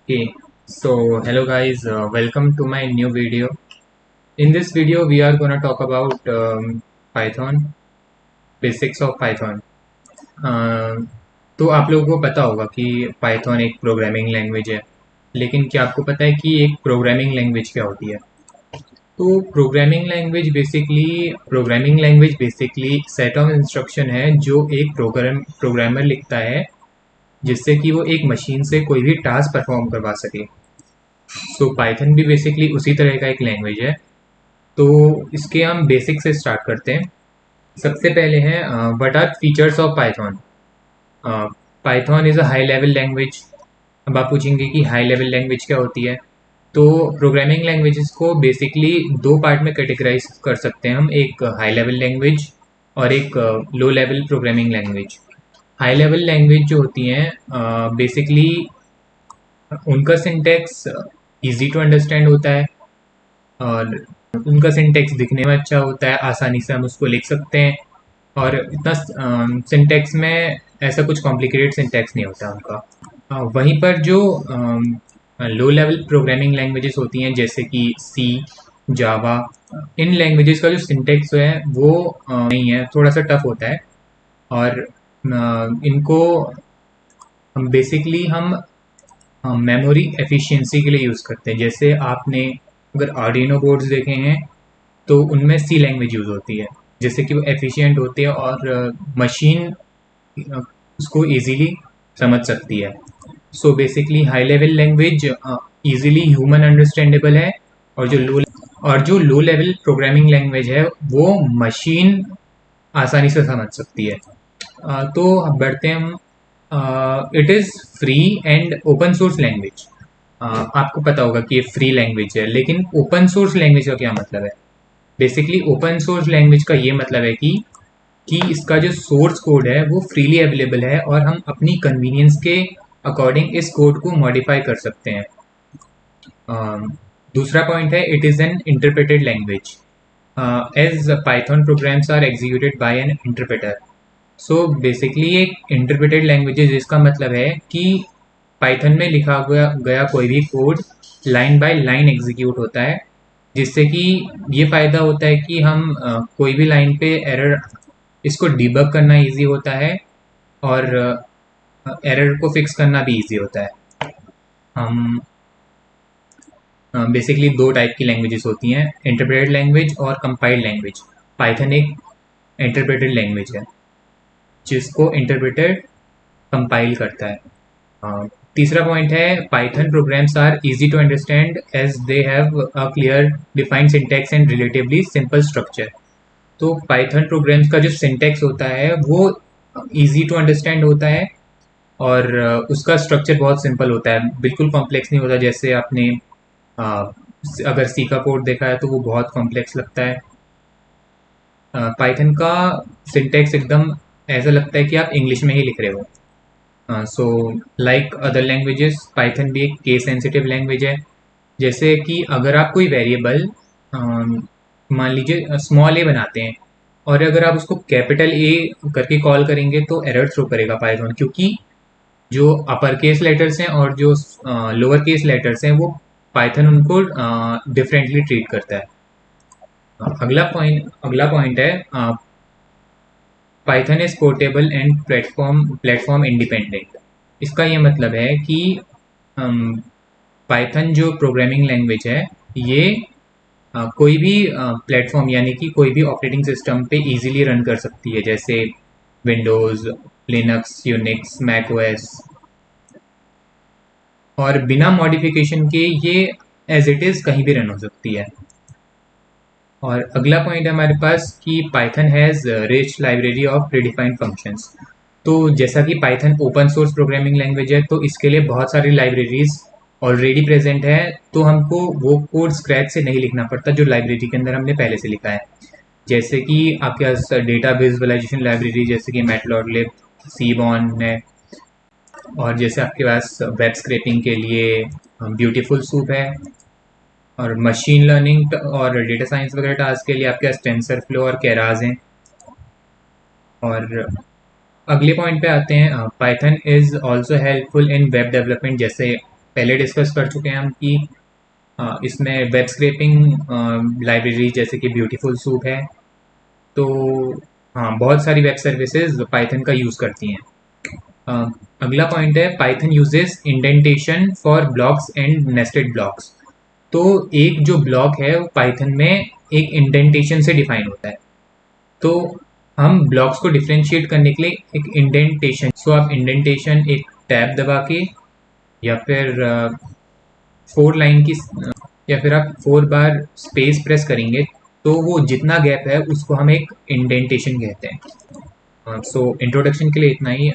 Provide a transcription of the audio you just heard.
Okay, so hello guys, welcome to my new video. In this video, we are gonna talk about Python, basics of Python. तो आप लोगों को पता होगा कि Python एक प्रोग्रामिंग लैंग्वेज है, लेकिन क्या आपको पता है कि एक प्रोग्रामिंग लैंग्वेज क्या होती है? तो programming language basically set of instruction है जो एक प्रोग्रामर लिखता है जिससे कि वो एक मशीन से कोई भी टास्क परफॉर्म करवा सके। सो पाइथन भी बेसिकली उसी तरह का एक लैंग्वेज है। तो इसके हम बेसिक से स्टार्ट करते हैं। सबसे पहले है what are features of Python. Python is a high level language. अब आप पूछेंगे कि हाई लेवल लैंग्वेज क्या होती है। तो प्रोग्रामिंग लैंग्वेजेस को बेसिकली दो पार्ट में कैटेगराइज कर सकते हैं हम, एक हाई लेवल लैंग्वेज और एक low level programming language. High level language जो होती हैं बेसिकली उनका सिंटेक्स इजी टू अंडरस्टैंड होता है और उनका सिंटेक्स दिखने में अच्छा होता है, आसानी से हम उसको लिख सकते हैं। और इतना सिंटेक्स में ऐसा कुछ कॉम्प्लिकेटेड सिंटेक्स नहीं होता उनका। वहीं पर जो लो लेवल प्रोग्रामिंग लैंग्वेजेस होती हैं जैसे कि सी, जावा, इन लैंग्वेजेस का जो सिंटेक्स है वो नहीं है, थोड़ा सा टफ होता है। और इनको हम बेसिकली हम मेमोरी एफिशिएंसी के लिए यूज़ करते हैं। जैसे आपने अगर आर्डिनो बोर्ड्स देखे हैं तो उनमें सी लैंग्वेज यूज़ होती है, जिससे कि वो एफिशिएंट होती है और मशीन उसको इजीली समझ सकती है। So basically high level language easily human understandable है, और जो लो लेवल प्रोग्रामिंग लैंग्वेज है वो मशीन आसानी से समझ सकती है। तो अब बढ़ते हैं हम। It is free and open source language. आपको पता होगा कि ये फ्री लैंग्वेज है, लेकिन ओपन सोर्स लैंग्वेज का क्या मतलब है? बेसिकली ओपन सोर्स लैंग्वेज का ये मतलब है कि इसका जो सोर्स कोड है वो फ्रीली अवेलेबल है और हम अपनी कन्वीनियंस के अकॉर्डिंग इस कोड को मॉडिफाई कर सकते हैं। दूसरा पॉइंट है it is an interpreted language as Python programs are executed by an interpreter. So basically एक इंटरप्रेटेड लैंग्वेज है जिसका मतलब है कि पाइथन में लिखा गया कोई भी code line by line execute होता है, जिससे कि ये फ़ायदा होता है कि हम कोई भी लाइन पे एरर, इसको डिबग करना इजी होता है और एरर को फिक्स करना भी इजी होता है। हम बेसिकली दो टाइप की लैंग्वेजेस होती हैं, इंटरप्रेटेड लैंग्वेज और कंपाइल्ड लैंग्वेज। पाइथन एक इंटरप्रेटेड लैंग्वेज है जिसको इंटरप्रेटर कंपाइल करता है। तीसरा पॉइंट है Python programs are easy to understand as they have a clear defined syntax and relatively simple structure. तो पाइथन प्रोग्राम्स का जो सिंटैक्स होता है वो इजी टू अंडरस्टैंड होता है और उसका स्ट्रक्चर बहुत सिंपल होता है, बिल्कुल कॉम्प्लेक्स नहीं होता। जैसे आपने अ, अगर सी का कोड देखा है तो वो बहुत कॉम्प्लेक्स लगता है। पाइथन का सिंटैक्स एकदम ऐसा लगता है कि आप इंग्लिश में ही लिख रहे हो। So like other languages Python भी एक केस सेंसिटिव लैंग्वेज है। जैसे कि अगर आप कोई वेरिएबल मान लीजिए स्मॉल ए बनाते हैं और अगर आप उसको कैपिटल ए करके कॉल करेंगे तो एरर थ्रो करेगा पाइथन, क्योंकि जो अपर केस लेटर्स हैं और जो लोअर केस लेटर्स हैं वो पाइथन उनको डिफरेंटली ट्रीट करता है। अगला पॉइंट है Python is portable and platform independent. इसका ये मतलब है कि पाइथन जो प्रोग्रामिंग लैंग्वेज है ये कोई भी प्लेटफॉर्म यानी कि कोई भी ऑपरेटिंग सिस्टम पे इजीली रन कर सकती है, जैसे Windows, Linux, Unix, Mac OS, और बिना मॉडिफिकेशन के ये एज इट इज़ कहीं भी रन हो सकती है। और अगला पॉइंट है हमारे पास कि Python has rich library of predefined functions. तो जैसा कि Python open source programming language है तो इसके लिए बहुत सारी लाइब्रेरीज ऑलरेडी प्रेजेंट है, तो हमको वो कोड स्क्रैच से नहीं लिखना पड़ता जो लाइब्रेरी के अंदर हमने पहले से लिखा है। जैसे कि आपके पास डेटा विजुअलाइजेशन लाइब्रेरी जैसे कि मैटप्लॉटलिब, सीबॉन है, और जैसे आपके पास वेब स्क्रैपिंग के लिए ब्यूटीफुल सूप है, और मशीन लर्निंग और डेटा साइंस वगैरह टास्क के लिए आपके पास टेंसरफ्लो और केराज हैं। और अगले पॉइंट पे आते हैं, Python is also helpful in web development. जैसे पहले डिस्कस कर चुके हैं हम कि इसमें वेब स्क्रैपिंग लाइब्रेरी जैसे कि ब्यूटीफुल सूप है। तो हाँ, बहुत सारी वेब सर्विसेज पाइथन का यूज़ करती हैं। अ, अगला पॉइंट है Python uses indentation for blocks and nested blocks. तो एक जो ब्लॉक है वो पाइथन में एक इंडेंटेशन से डिफाइन होता है। तो हम ब्लॉक्स को डिफ्रेंशिएट करने के लिए एक इंडेंटेशन, सो आप इंडेंटेशन एक टैब दबा के या फिर 4 लाइन की या फिर आप 4 बार स्पेस प्रेस करेंगे तो वो जितना गैप है उसको हम एक इंडेंटेशन कहते हैं। सो इंट्रोडक्शन के लिए इतना ही।